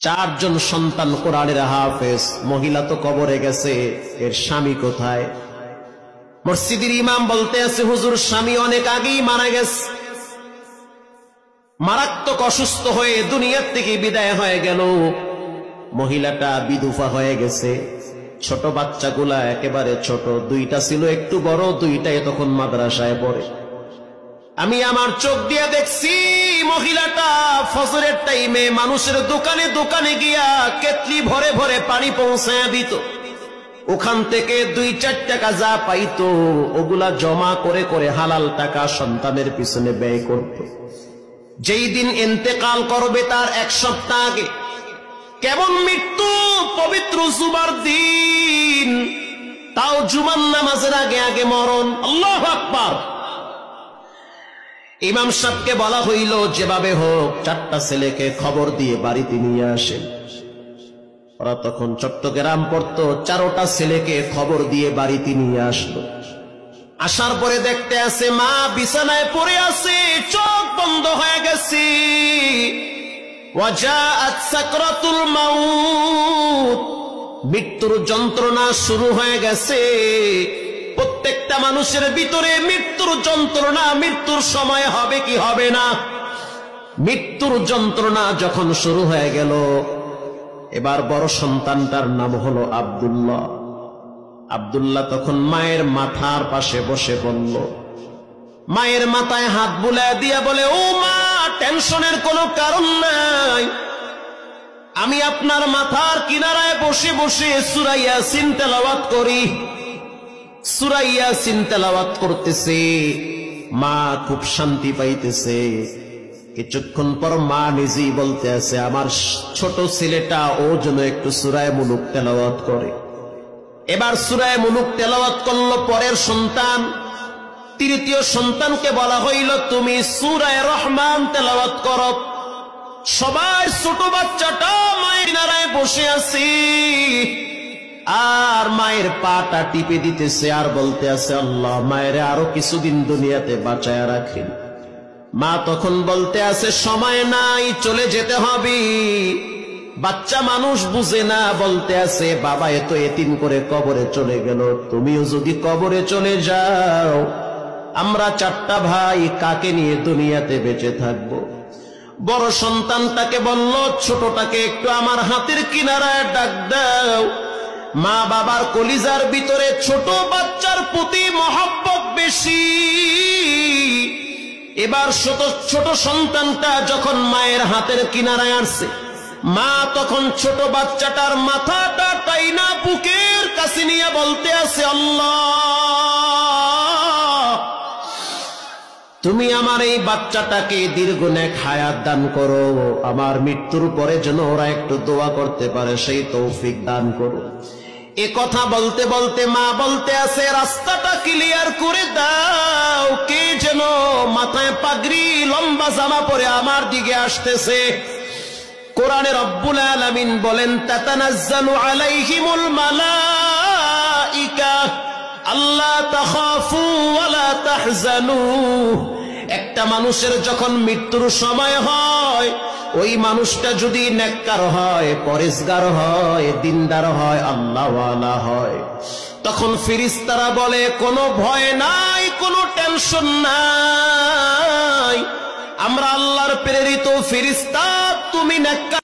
চারজন সন্তান কোরআনের হাফেজ, মহিলা তো কবরে গেছে, এর স্বামী কোথায়? মসজিদের ইমাম বলতে আছে, হুজুর স্বামী অনেক আগেই মারা গেছে, মারাত্মক অসুস্থ হয়ে দুনিয়ার থেকে বিদায় হয়ে গেল। মহিলাটা বিধবা হয়ে গেছে, ছোট বাচ্চাগুলা একেবারে ছোট, দুইটা ছিল একটু বড়, দুইটাই তখন মাদ্রাসায় পড়ে। আমি আমার চোখ দিয়ে দেখছি মহিলাটা ফজরের টাইমে মানুষের দোকানে দোকানে গিয়া কেতলি ভরে ভরে পানি পৌঁছায় দিত, ওখান থেকে 2-4 টাকা যা পাইতো ওগুলা জমা করে করে হালাল টাকা সন্তানের পিছনে ব্যয় করত। যেই দিন ইন্তেকাল করবে তার 1 সপ্তাহ আগে, কেমন মৃত্যু, পবিত্র জুমার দিন, তাও জুমার নামাজের আগে আগে মরণ। আল্লাহু আকবার। ইমাম সাহেবকে বলা হইল যেভাবে হোক 4টা ছেলেকে খবর দিয়ে বাড়িতে নিয়ে আসেন। ওরা তখন চট্টগ্রাম পড়তো, 4টা ছেলেকে খবর দিয়ে বাড়িতে নিয়ে আসলো। আসার পরে দেখতে আছে মা বিছানায় পড়ে আছে, চোখ বন্ধ হয়ে গেছে। ওয়াজাআত সাকরাতুল মাউত, মৃত্যুর যন্ত্রণা শুরু হয়ে গেছে। প্রত্যেকটা মানুষের ভিতরে মৃত্যুর যন্ত্রণা, মৃত্যুর সময় হবে কি হবে না, মৃত্যুর যন্ত্রণা যখন শুরু হয়ে গেল, এবার বড় সন্তানটার নাম হলো আব্দুল্লাহ। আব্দুল্লাহ তখন মায়ের মাথার পাশে বসে বলল, মায়ের মাথায় হাত বুলায় দিয়া বলে, ও মা, টেনশনের কোনো কারণ নাই, আমি আপনার মাথার কিনারায় বসে বসে সূরা ইয়াসিন তেলাওয়াত করি। সূরা ইয়াসিন তেলাওয়াত করতেছে, মা খুব শান্তি পাইতেছে। কিছুক্ষণ পর মা নিজেই বলতে আছে, আমার ছোট ছেলেটা ও যেন একটু সূরা মুলুক তেলাওয়াত করে। এবার সূরা মুলুক তেলাওয়াত করলো পরের সন্তান। তৃতীয় সন্তানকে বলা হইল, তুমি সূরা রহমান তেলাওয়াত করো। সবাই ছোট বাচ্চাটা মায়ের কিনারায় বসে আছে, আর মায়ের পাটা টিপে দিতেছে আর বলতে আছে, আল্লাহ মায়ের আরো কিছুদিন দুনিয়াতে বাঁচায়া রাখেন। মা তখন বলতে আছে, সময় নাই, চলে যেতে হবে। বাচ্চা মানুষ বুঝে না, বলতে আছে, বাবা এত এতিম করে কবরে চলে গেল, তুমিও যদি কবরে চলে যাও, আমরা 4টা ভাই কাকে নিয়ে দুনিয়াতে বেঁচে থাকবো? বড় সন্তানটাকে বলল, ছোটটাকে একটু আমার হাতের কিনারায় ডাক দাও। মা বাবার কলিজার ভিতরে ছোট বাচ্চার প্রতি মহব্বত বেশি। এবার ছোট সন্তানটা যখন মায়ের হাতের কিনারায় আসছে, মা তখন ছোট বাচ্চাটার মাথাটা টাইনা বুকের কাছে নিয়ে বলতে আছে, আল্লাহ তুমি আমার এই বাচ্চাটাকে দীর্ঘনেক হায়াত দান করো, আমার মৃত্যুর পরে যেন ওরা একটু দোয়া করতে পারে, সেই তৌফিক দান করো। এ কথা বলতে বলতে মা বলতে আছে, রাস্তাটা ক্লিয়ার করে দাও, কে যেন মাথায় পাগড়ি লম্বা জামা পরে আমার দিকে আসতেছে। কোরআনে রব্বুল আলামিন বলেন, তাতানাজ্জালু আলাইহিমুল মালাইকা আল্লাহ তাখাফু ওয়ালা তাহজানু। একটা মানুষের যখন মৃত্যুর সময় হয়, ওই মানুষটা যদি নেককার হয়, পরেজগার হয়, দিনদার হয়, আল্লাহওয়ালা হয়, তখন ফেরেশতারা বলে, কোনো ভয় নাই, কোনো টেনশন নাই, আমরা আল্লাহর প্রেরিত ফেরেশতা, তুমি নেককার